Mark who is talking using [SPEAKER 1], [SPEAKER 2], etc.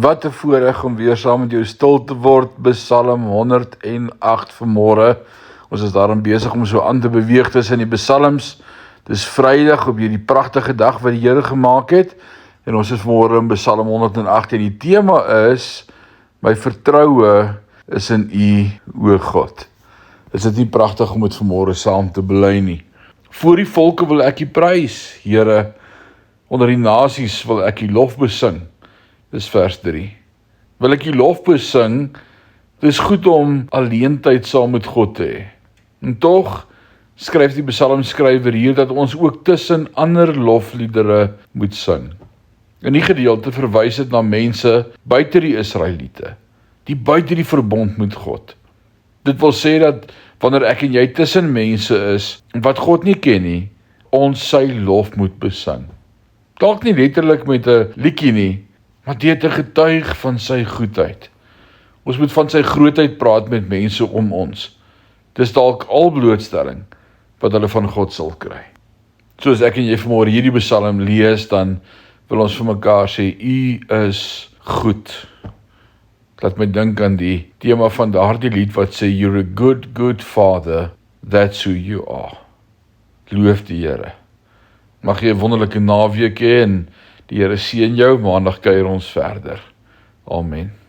[SPEAKER 1] Wat 'n voorreg om weer saam met jou stil te word by Psalm 108 vanmôre. Ons is daarom besig om so aan te beweeg tussen die psalms. Dis Vrydag op hierdie pragtige dag wat die Here gemaak het. En ons is vanmôre in Psalm 108 en die tema is: my vertroue is in U, o God. Is dit nie pragtig om dit vanmôre saam te bely nie? Voor die volke wil ek U prys, Here. Onder die nasies wil ek U lof besing. Dis vers 3. Wil ek U lof besing, dis goed om alleentyd saam met God te hê. En tog skryf die psalmskrywer hier dat ons ook tussen ander lofliedere moet sing. In die gedeelte verwys dit na mense buite die Israeliete, die buite die verbond met God. Dit wil sê dat wanneer ek en jy tussen mense is wat God nie ken nie, ons sy lof moet besing. Dalk nie letterlik met 'n liedjie nie, maar deur te getuig van sy goedheid. Ons moet van sy grootheid praat met mense om ons. Dis dalk al blootstelling wat hulle van God sal kry. Soos ek en jy vanmôre hierdie psalm lees, dan wil ons vir mekaar sê, U is goed. Laat my dink aan die tema van daardie lied wat sê, You're a good, good Father, that's who you are. Loof die Here. Mag jy 'n wonderlike naweek hê en die Here seën jou. Maandag kuier ons verder. Amen.